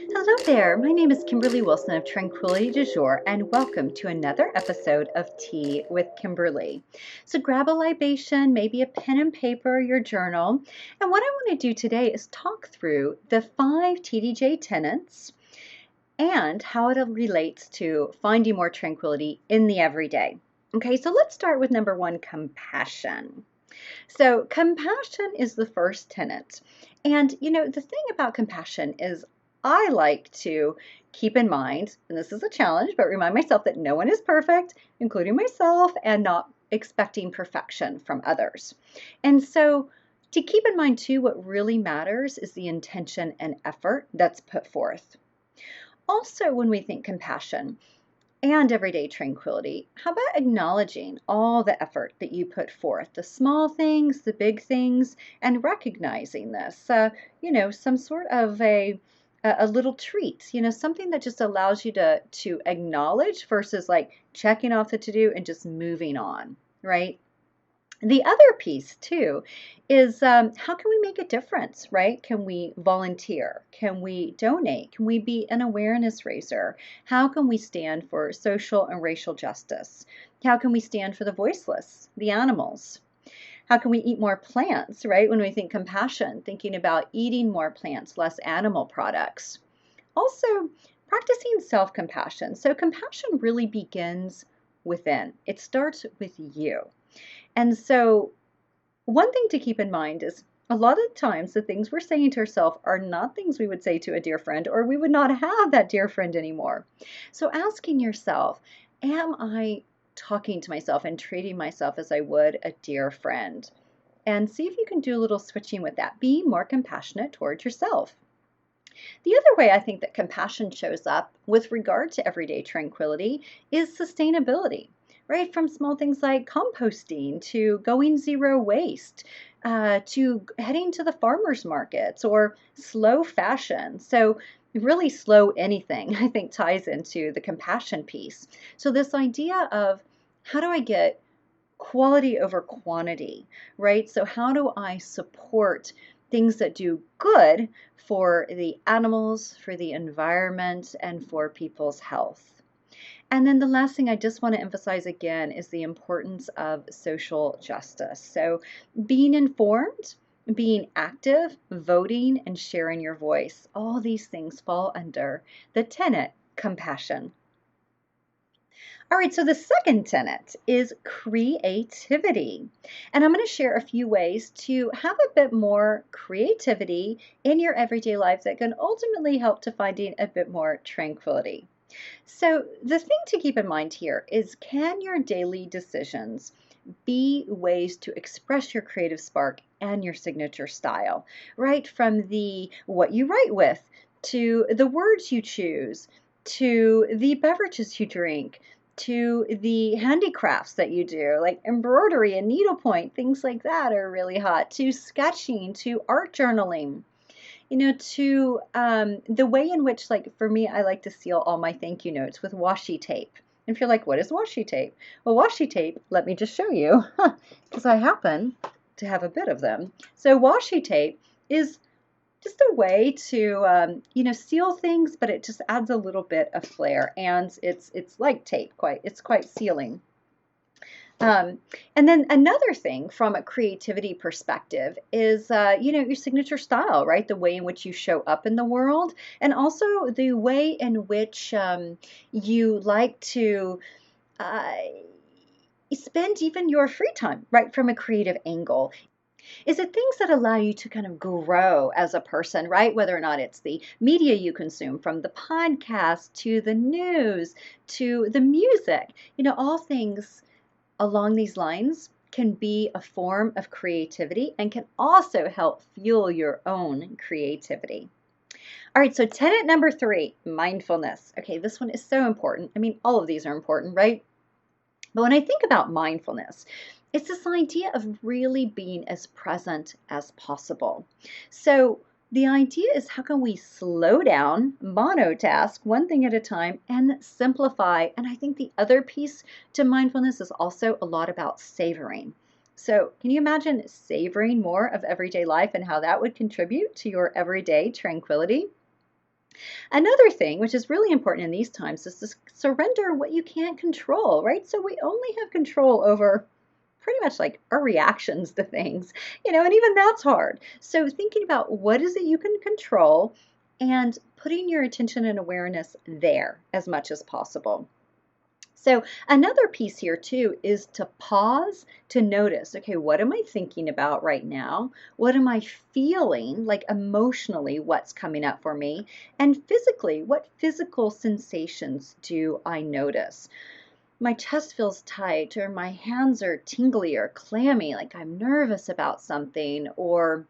Hello there, my name is Kimberly Wilson of Tranquility du Jour, and welcome to another episode of Tea with Kimberly. So grab a libation, maybe a pen and paper, your journal, and what I want to do today is talk through the 5 TDJ tenets and how it relates to finding more tranquility in the everyday. Okay, so let's start with number 1, compassion. So compassion is the first tenet. And the thing about compassion is I like to keep in mind, and this is a challenge, but remind myself that no one is perfect, including myself, and not expecting perfection from others. And so to keep in mind too, what really matters is the intention and effort that's put forth. Also, when we think compassion, and everyday tranquility, how about acknowledging all the effort that you put forth, the small things, the big things, and recognizing this, some sort of a little treat, something that just allows you to acknowledge versus like checking off the to-do and just moving on, right? The other piece too is how can we make a difference, right? Can we volunteer? Can we donate? Can we be an awareness raiser? How can we stand for social and racial justice? How can we stand for the voiceless, the animals? How can we eat more plants, right? When we think compassion, thinking about eating more plants, less animal products. Also, practicing self-compassion. So compassion really begins within. It starts with you. And so one thing to keep in mind is a lot of times the things we're saying to ourselves are not things we would say to a dear friend, or we would not have that dear friend anymore. So asking yourself, am I talking to myself and treating myself as I would a dear friend? And see if you can do a little switching with that. Be more compassionate towards yourself. The other way I think that compassion shows up with regard to everyday tranquility is sustainability, right? From small things like composting to going zero waste, to heading to the farmers markets or slow fashion. So really slow anything, I think, ties into the compassion piece. So this idea of how do I get quality over quantity, right? So how do I support things that do good for the animals, for the environment, and for people's health? And then the last thing I just want to emphasize again is the importance of social justice. So being informed, being active, voting, and sharing your voice, all these things fall under the tenet compassion. All right, so the second tenet is creativity. And I'm going to share a few ways to have a bit more creativity in your everyday life that can ultimately help to finding a bit more tranquility. So the thing to keep in mind here is, can your daily decisions be ways to express your creative spark and your signature style, right? From the what you write with, to the words you choose, to the beverages you drink, to the handicrafts that you do, like embroidery and needlepoint, things like that are really hot, to sketching, to art journaling, to the way in which, like for me, I like to seal all my thank you notes with washi tape. And if you're like, what is washi tape? Well, washi tape, let me just show you, because I happen to have a bit of them. So washi tape is just a way to seal things, but it just adds a little bit of flair, and it's like tape, it's quite sealing. Um, and then another thing from a creativity perspective is, your signature style, right? The way in which you show up in the world, and also the way in which you like to uh, spend even your free time, right? From a creative angle. Is it things that allow you to kind of grow as a person, right? Whether or not it's the media you consume, from the podcast to the news to the music, all things along these lines can be a form of creativity and can also help fuel your own creativity. All right, so tenet number 3, mindfulness. Okay, this one is so important. I mean, all of these are important, right? But when I think about mindfulness, it's this idea of really being as present as possible. So the idea is, how can we slow down, monotask one thing at a time, and simplify? And I think the other piece to mindfulness is also a lot about savoring. So can you imagine savoring more of everyday life and how that would contribute to your everyday tranquility? Another thing, which is really important in these times, is to surrender what you can't control, right? So we only have control over pretty much like our reactions to things, and even that's hard. So thinking about what is it you can control and putting your attention and awareness there as much as possible. So another piece here too is to pause to notice, okay, what am I thinking about right now? What am I feeling, like emotionally, what's coming up for me? And physically, what physical sensations do I notice? My chest feels tight, or my hands are tingly or clammy, like I'm nervous about something, or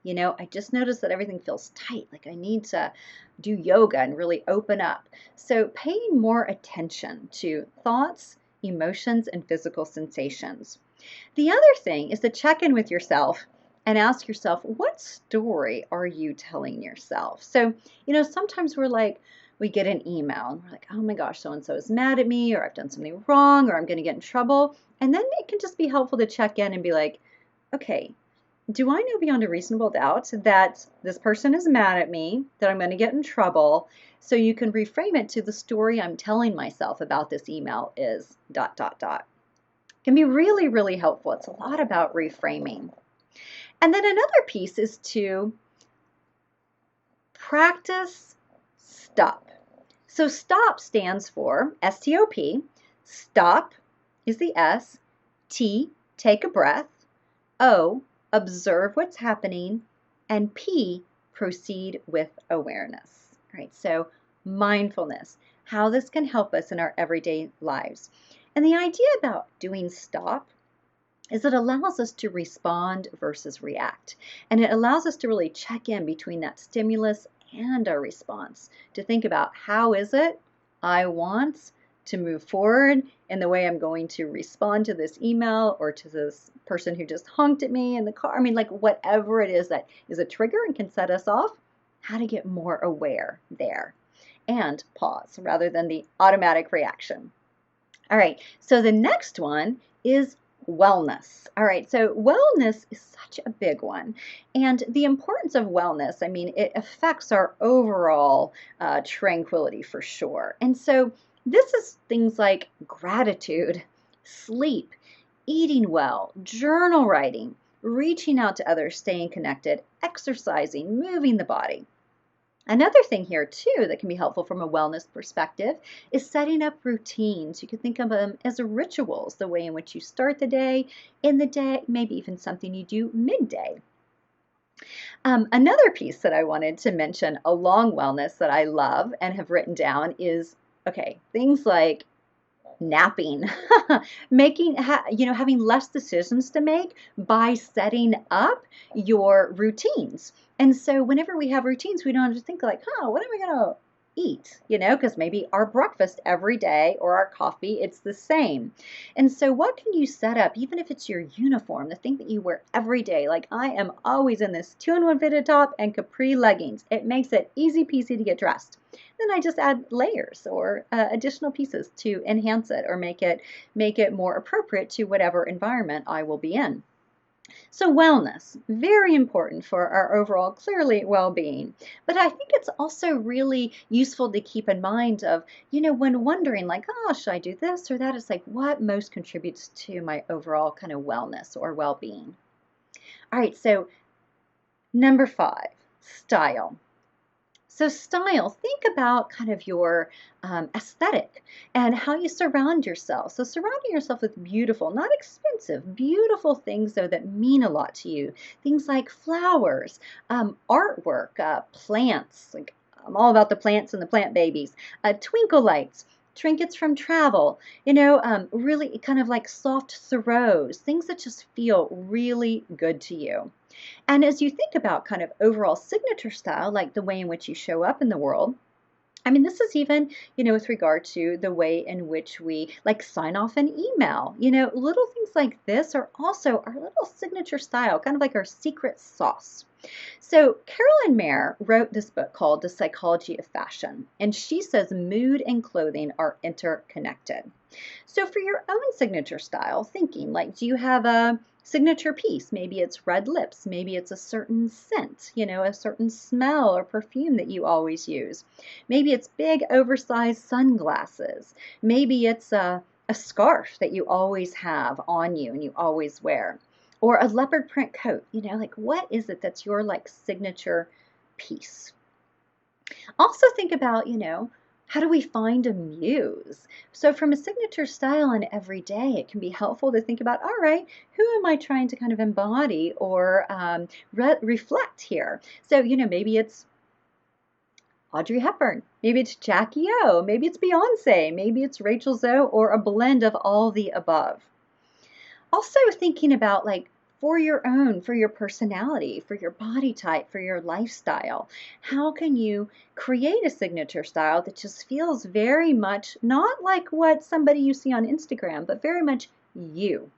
I just noticed that everything feels tight, like I need to do yoga and really open up. So, paying more attention to thoughts, emotions, and physical sensations. The other thing is to check in with yourself and ask yourself, what story are you telling yourself? So, sometimes we get an email and we're like, oh my gosh, so and so is mad at me, or I've done something wrong, or I'm going to get in trouble. And then it can just be helpful to check in and be like, okay, do I know beyond a reasonable doubt that this person is mad at me, that I'm going to get in trouble? So you can reframe it to the story I'm telling myself about this email is ... Can be really, really helpful. It's a lot about reframing. And then another piece is to practice stop. So stop stands for STOP. Stop is the S. T, take a breath. O, observe what's happening. And P, proceed with awareness. All right, so mindfulness, how this can help us in our everyday lives. And the idea about doing stop is it allows us to respond versus react. And it allows us to really check in between that stimulus and our response to think about how is it I want to move forward in the way I'm going to respond to this email or to this person who just honked at me in the car. I mean, like whatever it is that is a trigger and can set us off, how to get more aware there and pause rather than the automatic reaction. All right, so the next one is wellness. All right, so wellness is such a big one. And the importance of wellness, I mean, it affects our overall tranquility for sure. And so this is things like gratitude, sleep, eating well, journal writing, reaching out to others, staying connected, exercising, moving the body. Another thing here too that can be helpful from a wellness perspective is setting up routines. You can think of them as rituals, the way in which you start the day, in the day, maybe even something you do midday. Another piece that I wanted to mention along wellness that I love and have written down is, okay, things like napping, having less decisions to make by setting up your routines. And so whenever we have routines, we don't have to think like, what am I going to eat? Because maybe our breakfast every day or our coffee, it's the same. And so what can you set up, even if it's your uniform, the thing that you wear every day? Like I am always in this 2-in-1 fitted top and capri leggings. It makes it easy peasy to get dressed. Then I just add layers or additional pieces to enhance it or make it more appropriate to whatever environment I will be in. So wellness, very important for our overall, clearly, well-being. But I think it's also really useful to keep in mind of, when wondering like, should I do this or that? It's like, what most contributes to my overall kind of wellness or well-being? All right, so number 5, style. So style, think about kind of your aesthetic and how you surround yourself. So surrounding yourself with beautiful, not expensive, beautiful things though that mean a lot to you. Things like flowers, artwork, plants. Like I'm all about the plants and the plant babies. Twinkle lights, trinkets from travel. Really kind of like soft throws, things that just feel really good to you. And as you think about kind of overall signature style, like the way in which you show up in the world, I mean, this is even, with regard to the way in which we like sign off an email. Little things like this are also our little signature style, kind of like our secret sauce. So Carolyn Mayer wrote this book called The Psychology of Fashion, and she says mood and clothing are interconnected. So for your own signature style, thinking like, do you have a signature piece. Maybe it's red lips. Maybe it's a certain scent, a certain smell or perfume that you always use. Maybe it's big, oversized sunglasses. Maybe it's a scarf that you always have on you and you always wear. Or a leopard print coat. Like what is it that's your like signature piece? Also think about, how do we find a muse? So from a signature style in every day, it can be helpful to think about, all right, who am I trying to kind of embody or reflect here? So, maybe it's Audrey Hepburn, maybe it's Jackie O, maybe it's Beyonce, maybe it's Rachel Zoe, or a blend of all the above. Also thinking about like for your personality, for your body type, for your lifestyle, how can you create a signature style that just feels very much not like what somebody you see on Instagram, but very much you.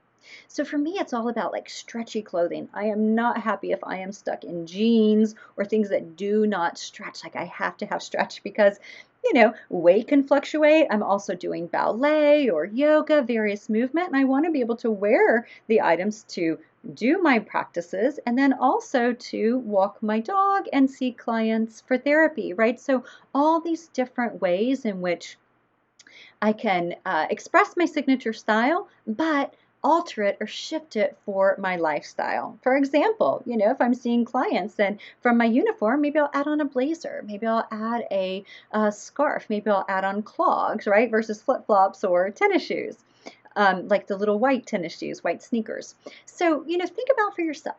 So for me, it's all about like stretchy clothing. I am not happy if I am stuck in jeans or things that do not stretch. Like I have to have stretch because weight can fluctuate. I'm also doing ballet or yoga, various movement, and I want to be able to wear the items to do my practices and then also to walk my dog and see clients for therapy, right? So all these different ways in which I can express my signature style, but alter it or shift it for my lifestyle. For example, if I'm seeing clients, then from my uniform, maybe I'll add on a blazer, maybe I'll add a scarf, maybe I'll add on clogs, right, versus flip-flops or tennis shoes, like the little white tennis shoes, white sneakers. So, think about for yourself,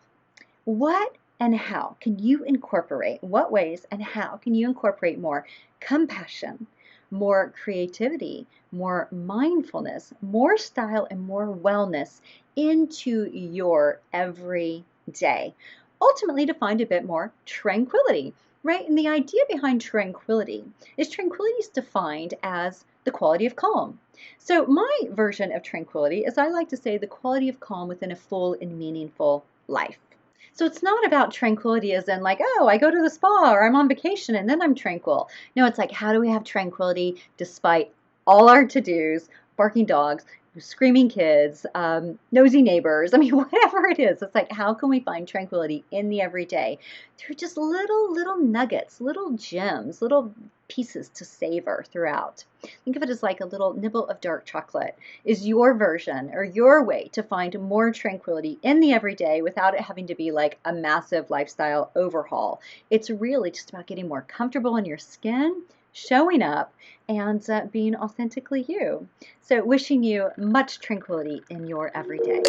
what and how can you incorporate, what ways and how can you incorporate more compassion, more creativity, more mindfulness, more style, and more wellness into your everyday. Ultimately, to find a bit more tranquility, right? And the idea behind tranquility is defined as the quality of calm. So, my version of tranquility is I like to say the quality of calm within a full and meaningful life. So it's not about tranquility as in like, oh, I go to the spa or I'm on vacation and then I'm tranquil. No, it's like, how do we have tranquility despite all our to-dos, barking dogs, screaming kids, nosy neighbors? I mean, whatever it is, it's like, how can we find tranquility in the everyday through just little nuggets, little gems, little pieces to savor throughout. Think of it as like a little nibble of dark chocolate is your version or your way to find more tranquility in the everyday without it having to be like a massive lifestyle overhaul. It's really just about getting more comfortable in your skin, showing up, and being authentically you. So wishing you much tranquility in your everyday.